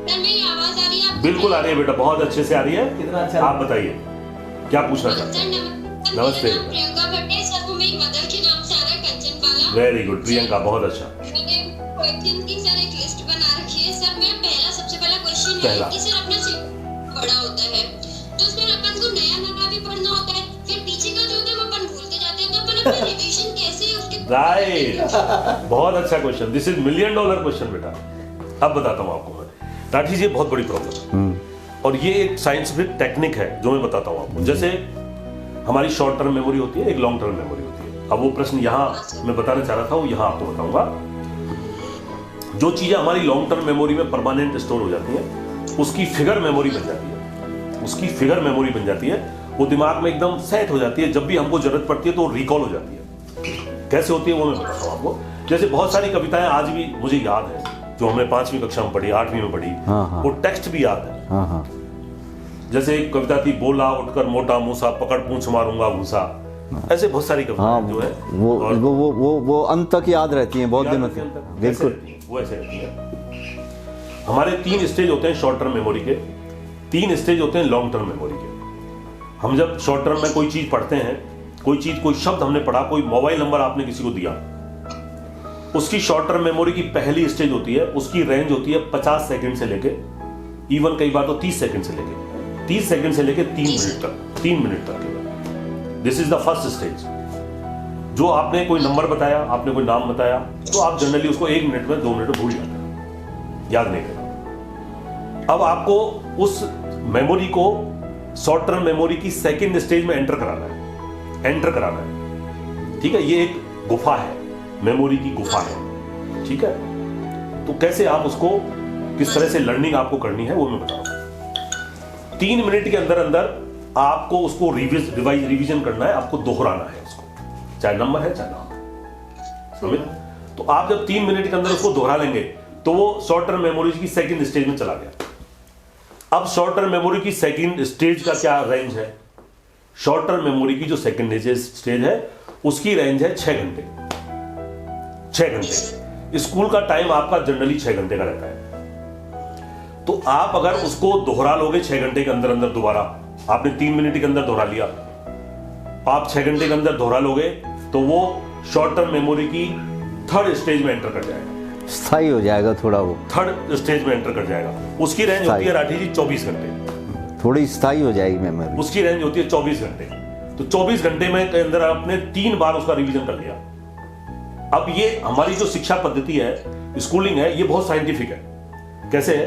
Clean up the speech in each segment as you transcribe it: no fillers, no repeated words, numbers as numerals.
Sir मेरी आवाज आ रही है आपको? बिल्कुल आ रही है बेटा, बहुत अच्छे से आ रही है। कितना अच्छा आप बताइए क्या पूछना चाहते सर हैं? नमस्ते। नमस्ते। मेरा नाम प्रियंका भट्ट है सर, वो मेरी मदर के नाम से आ रहा है कंचनपाला। वेरी गुड प्रियंका, बहुत अच्छा। मैंने क्वेश्चन की सर एक लिस्ट बना रखी है सर। मेरा सबसे पहला क्वेश्चन पहला। है कि सर अपना सिलेबस बड़ा होता है तो उसमें अपन को नया नया भी पढ़ना होता है, फिर पीछे का जो होता है वो अपन भूलते जाते हैं, तो अपन अपना रिवीजन कैसे उसके राइट, बहुत अच्छा question. This is $1 million question बेटा। अब बताता हूँ आपको मैं, राठी जी बहुत बड़ी प्रॉब्लम है और ये एक साइंटिफिक टेक्निक है जो मैं बताता हूँ आपको। जैसे हमारी शॉर्ट टर्म मेमोरी होती है, एक लॉन्ग टर्म मेमोरी होती है। अब वो प्रश्न यहाँ मैं बताना चाह रहा था वो यहाँ आपको बताऊंगा। जो चीजें हमारी लॉन्ग टर्म मेमोरी में परमानेंट स्टोर हो जाती हैं उसकी फिगर मेमोरी बन जाती है, उसकी फिगर मेमोरी बन जाती है, वो दिमाग में एकदम सेट हो जाती है। जब भी हमको जरूरत पड़ती है तो रिकॉल हो जाती है। कैसे होती है वो मैं बताता हूँ आपको। जैसे बहुत सारी कविताएं आज भी मुझे याद है जो हमने 5वीं कक्षा में पढ़ी, 8वीं में पढ़ी। वो टेक्स्ट भी याद है। जैसे एक कविता थी, बोला उठकर मोटा मूसा, पकड़ पूंछ मारूंगा भूसा। ऐसे बहुत सारी कविताएं जो है वो अंत तक याद रहती हैं बहुत दिनों तक। बिल्कुल वो ऐसे रहती है। हमारे 3 स्टेज होते हैं शॉर्ट टर्म मेमोरी के, 3 स्टेज होते हैं लॉन्ग टर्म मेमोरी के। हम जब शॉर्ट टर्म में कोई चीज पढ़ते हैं, कोई चीज, कोई शब्द हमने पढ़ा, कोई मोबाइल नंबर आपने किसी को दिया, उसकी शॉर्ट टर्म मेमोरी की पहली स्टेज होती है, उसकी रेंज होती है 50 सेकंड से लेके, इवन कई बार तो 30 सेकंड से लेके 30 सेकंड से लेके 3 मिनट तक, 3 मिनट तक। This is the first stage. जो आपने कोई नंबर बताया, आपने कोई नाम बताया, तो आप जनरली उसको 1 मिनट में, 2 मिनट में भूल जाते हैं, याद नहीं करते। अब आपको उस मेमोरी को शॉर्ट टर्म मेमोरी की सेकंड स्टेज में एंटर कराना है, ठीक है। ये एक गुफा है, मेमोरी की गुफा है, ठीक है। तो कैसे आप उसको, किस तरह से लर्निंग आपको करनी है वो मैं बताऊंगा। 3 मिनट के अंदर अंदर आपको उसको रिवीजन करना है, आपको दोहराना है उसको, चाहे नंबर है चाहे नाम है, समझ। तो आप जब 3 मिनट के अंदर उसको दोहरा लेंगे तो वो शॉर्ट टर्म मेमोरी की सेकंड स्टेज में चला गया। अब शॉर्ट टर्म मेमोरी की सेकंड स्टेज का क्या रेंज है? शॉर्ट टर्म मेमोरी की जो सेकंड स्टेज है उसकी रेंज है 6 घंटे। 6 घंटे स्कूल का टाइम आपका जनरली 6 घंटे का रहता है। तो आप अगर उसको दोहरा लोगे 6 घंटे के अंदर अंदर, दोबारा आपने 3 मिनट के अंदर दोहरा लिया, आप 6 घंटे के अंदर दोहरा लोगे तो वो शॉर्ट टर्म मेमोरी की थर्ड स्टेज में एंटर कर जाएगा, स्थायी हो जाएगा थोड़ा, वो थर्ड स्टेज में एंटर कर जाएगा। उसकी रेंज होती है राठी जी 24 घंटे, थोड़ी स्थायी हो जाएगी मेमोरी। उसकी रेंज होती है 24 घंटे। तो 24 घंटे में के अंदर आपने 3 बार उसका रिवीजन कर लिया। अब ये हमारी जो शिक्षा पद्धति है, स्कूलिंग है, ये बहुत साइंटिफिक है। कैसे है?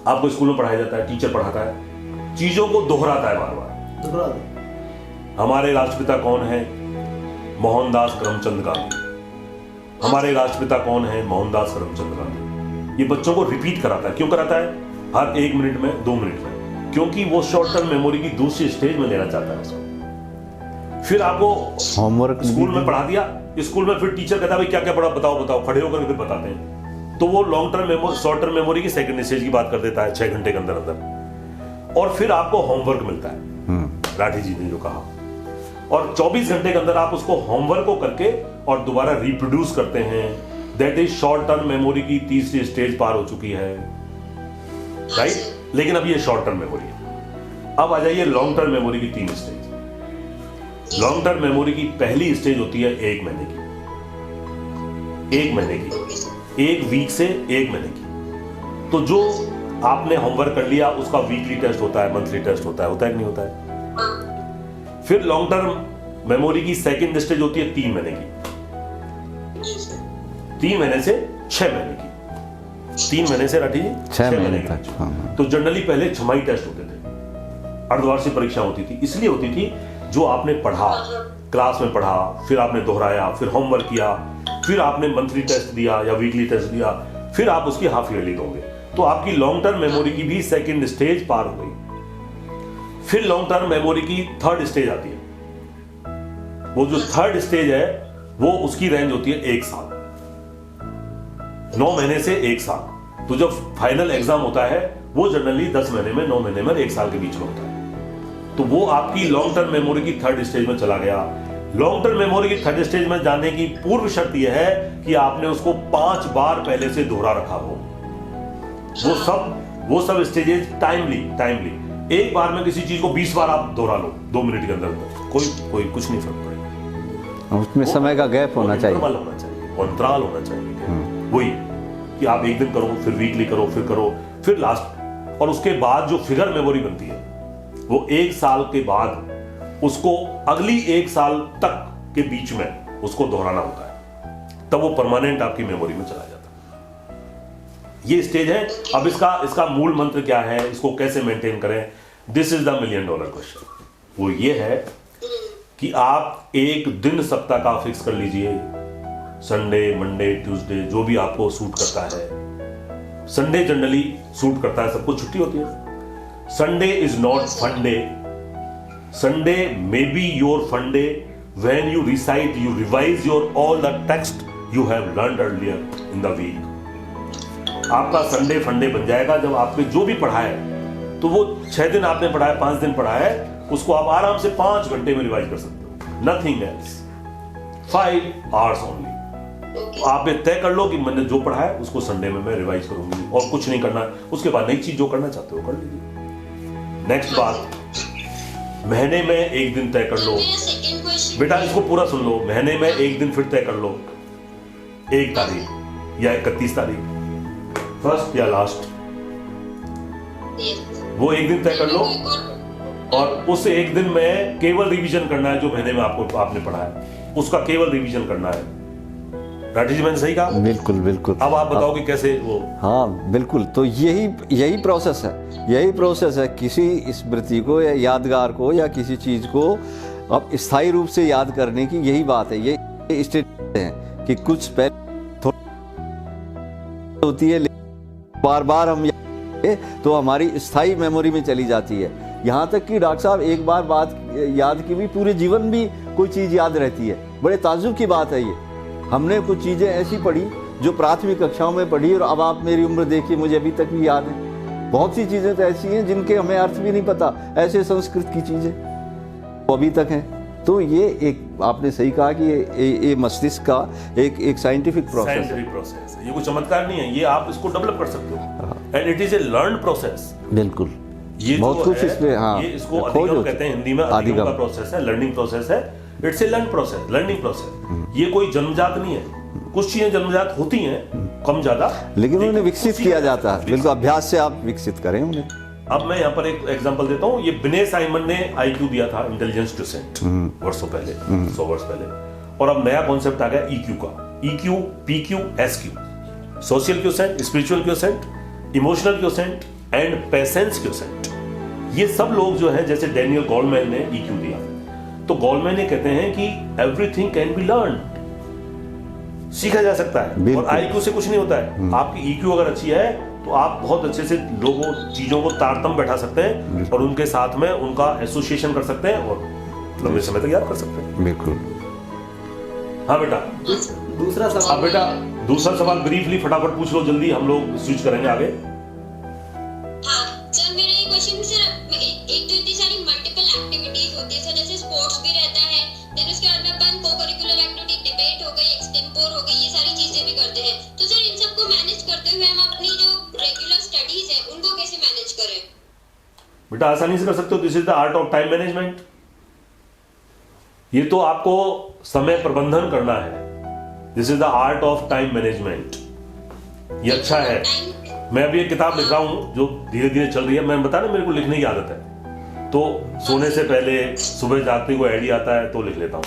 आपको स्कूल में पढ़ाया जाता है, टीचर पढ़ाता है, चीजों को दोहराता है बार बार। हमारे राष्ट्रपिता कौन है? मोहनदास करमचंद गांधी। हमारे राष्ट्रपिता कौन है? मोहनदास करमचंद गांधी। ये बच्चों को रिपीट कराता है। क्यों कराता है? हर 1 मिनट में, 2 मिनट में, क्योंकि वो शॉर्ट टर्म मेमोरी की दूसरी स्टेज में लेना चाहता है उसको। फिर आपको होमवर्क स्कूल में पढ़ा दिया, स्कूल में फिर टीचर कहता है भाई क्या क्या पढ़ा, बताओ, खड़े होकर फिर बताते हैं। तो वो long term memory, short term memory की सेकंड स्टेज की बात कर देता है 6 घंटे के अंदर अंदर। और फिर आपको होमवर्क मिलता है, राठी जी ने जो कहा, और 24 घंटे के अंदर आप उसको होमवर्क को करके और दोबारा रिप्रोड्यूस करते हैं। That is short term memory की तीसरी स्टेज पार हो चुकी है, राइट। लेकिन अब ये शॉर्ट टर्म मेमोरी है। अब आ जाइए लॉन्ग टर्म मेमोरी की 3 स्टेज। लॉन्ग टर्म मेमोरी की पहली स्टेज होती है 1 महीने की, 1 महीने की, 1 वीक से 1 महीने की। तो जो आपने होमवर्क कर लिया उसका वीकली टेस्ट होता है, मंथली टेस्ट होता है कि नहीं होता है? फिर लॉन्ग टर्म मेमोरी की सेकंड स्टेज होती है 3 महीने की, 3 महीने से 6 महीने की, 3 महीने से राठी जी 6 महीने की। तक। तो जनरली पहले छमाही टेस्ट होते थे, अर्धवार्षिक परीक्षा होती थी। इसलिए होती थी जो आपने पढ़ा, क्लास में पढ़ा, फिर आपने दोहराया, फिर होमवर्क किया, फिर आपने मंथली टेस्ट दिया या वीकली टेस्ट दिया, फिर आप उसकी हाफ ईयरली दोगे, तो आपकी लॉन्ग टर्म मेमोरी की भी सेकंड स्टेज पार हो गई। फिर लॉन्ग टर्म मेमोरी की थर्ड स्टेज आती है। वो जो थर्ड स्टेज है वो उसकी रेंज होती है 1 साल, 9 महीने से 1 साल। तो जब फाइनल एग्जाम होता है वो जनरली 10 महीने में, 9 महीने में, 1 साल के बीच में होता है। तो वो आपकी लॉन्ग टर्म मेमोरी की थर्ड स्टेज में चला गया। लॉन्ग टर्म मेमोरी की थर्ड स्टेज में जाने की पूर्व शर्त यह है कि आपने उसको 5 बार पहले से दोहरा रखा हो। वो सब स्टेजेस टाइमली एक बार में किसी चीज को 20 बार आप दोहरा लो 2 मिनट के अंदर कोई कुछ नहीं फर्क पड़ेगा। उसमें समय का गैप होना चाहिए, इंटरवल होना चाहिए, अंतराल होना चाहिए। वही कि आप एक दिन करो, फिर वीकली करो, फिर लास्ट, और उसके बाद जो फिगर मेमोरी बनती है वो 1 साल के बाद उसको अगली 1 साल तक के बीच में उसको दोहराना होता है, तब वो परमानेंट आपकी मेमोरी में चला जाता है। ये स्टेज है। अब इसका मूल मंत्र क्या है, इसको कैसे मेंटेन करें, this is the $1 million question. वो ये है कि आप एक दिन सप्ताह का फिक्स कर लीजिए, संडे, मंडे, ट्यूसडे, जो भी आपको सूट करता है। संडे जनरली सूट करता है, सबको छुट्टी होती है। Sunday is not fun day. Sunday may be your fun day when you recite, you revise your all the text you have learned earlier in the week. आपका Sunday फंडे बन जाएगा जब आपने जो भी पढ़ा है, तो वो 6 दिन आपने पढ़ा है, 5 दिन पढ़ा है, उसको आप आराम से 5 घंटे में रिवाइज कर सकते हो। Nothing else, 5 hours only। आप ये तय कर लो कि मैंने जो पढ़ा है उसको संडे में मैं रिवाइज करूंगी, और कुछ नहीं करना। उसके बाद नई चीज जो करना चाहते हो कर लीजिए। नेक्स्ट बात, महीने में एक दिन तय कर लो। बेटा इसको पूरा सुन लो। महीने में एक दिन फिर तय कर लो, 1 तारीख या 31 तारीख, फर्स्ट या लास्ट, वो एक दिन तय कर लो। और उस एक दिन में केवल रिवीजन करना है जो महीने में आपने पढ़ा है, उसका केवल रिवीजन करना है। राठी जी मैंने सही कहा? बिल्कुल बिल्कुल। अब आप बताओ कि कैसे वो। हाँ बिल्कुल, तो यही प्रोसेस है किसी स्मृति को या यादगार को या किसी चीज को अब स्थायी रूप से याद करने की। यही बात है, ये स्टेट है कि कुछ पहले होती है, बार बार हम तो हमारी स्थायी मेमोरी में चली जाती है। यहाँ तक कि डॉक्टर साहब एक बार बात याद की भी पूरे जीवन भी कोई चीज़ याद रहती है। बड़े ताज्जुब की बात है ये। हमने कुछ चीज़ें ऐसी पढ़ी जो प्राथमिक कक्षाओं में पढ़ी, और अब आप मेरी उम्र देखिए, मुझे अभी तक भी याद है। बहुत सी चीज़ें तो ऐसी हैं जिनके हमें अर्थ भी नहीं पता, ऐसे संस्कृत की चीज़ें वो अभी तक हैं। तो ये एक आपने सही कहा कि ये मस्तिष्क का एक साइंटिफिक प्रोसेस है। ये कोई चमत्कार नहीं है, ये आप इसको डेवलप कर सकते हो, and it is a learn process. बिल्कुल, ये बहुत कुछ इसमें, हाँ, ये इसको अधिगम कहते हैं हिंदी में। अधिगम का प्रोसेस है, लर्निंग प्रोसेस है। It's a learn process, learning process. ये कोई जन्मजात नहीं है। कुछ चीजें जन्मजात होती हैं कम ज्यादा, लेकिन उन्हें विकसित किया जाता है। बिल्कुल, अभ्यास से आप विकसित करें उन्हें। अब मैं यहाँ पर एक एग्जांपल देता हूँ। ये बिने साइमन ने IQ दिया था, इंटेलिजेंस क्वोशिएंट, वर्षों पहले, 100 वर्ष पहले। और अब नया कॉन्सेप्ट आ गया EQ का, EQ, PQ, SQ, social quotient, spiritual quotient, emotional quotient and patience quotient. ये सब लोग जो है, जैसे डैनियल गोलमैन ने EQ दिया, तो गोलमैन ये कहते हैं कि एवरीथिंग कैन बी लर्न, सीखा जा सकता है, और IQ से कुछ नहीं होता है। आपकी EQ अगर अच्छी है तो आप बहुत अच्छे से लोगों चीजों को तारतम बैठा सकते हैं, और उनके साथ में उनका एसोसिएशन कर सकते हैं, और लंबे समय तक याद कर सकते हैं। बिल्कुल। हाँ बेटा, दूसरा सवाल। अब बेटा दूसरा सवाल ब्रीफली फटाफट पूछ लो, जल्दी हम लोग स्विच करेंगे आगे। हाँ सर, मेरा ये क्वेश्चन सर, एक तो इतनी सारी मल्टीपल एक्टिविटीज होती है सर, जैसे स्पोर्ट्स भी रहता है, देन उसके बाद में अपन को-करिकुलर एक्टिविटी, डिबेट हो गई, एक्सटेम्पोर हो गई, ये सारी चीजें भी करते हैं। तो सर इन सबको मैनेज करते हुए हम अपनी जो रेगुलर स्टडीज है उनको कैसे मैनेज करें? बेटा आसानी से कर सकते हो। This is the art of time management. ये तो आपको समय प्रबंधन करना है। This is the art of time management. ये अच्छा है। मैं अभी एक किताब लिख रहा हूं जो धीरे धीरे चल रही है। मैं बता रहा, मेरे को लिखने की आदत है, तो सोने से पहले, सुबह जागते हुए आइडिया आता है तो लिख लेता हूं।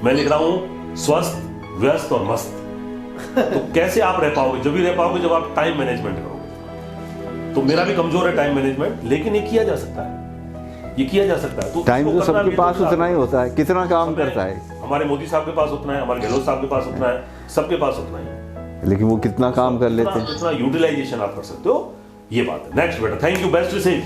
मैं लिख रहा हूं स्वस्थ, व्यस्त और मस्त। तो कैसे आप रह पाओगे? जब भी रह पाओगे जब आप टाइम मैनेजमेंट करोगे। तो मेरा भी कमजोर है टाइम मैनेजमेंट, लेकिन ये किया जा सकता है, ये किया जा सकता है। तो टाइम तो सबके पास उतना ही होता है, कितना काम करता है। हमारे मोदी साहब के पास उतना है, हमारे गहलोत साहब के पास उतना है, सबके पास उतना ही है, लेकिन वो कितना काम कर लेते हैं। इतना यूटिलाइजेशन आप कर सकते हो, ये बात है। नेक्स्ट बेटा, थैंक यू, बेस्ट विशेष।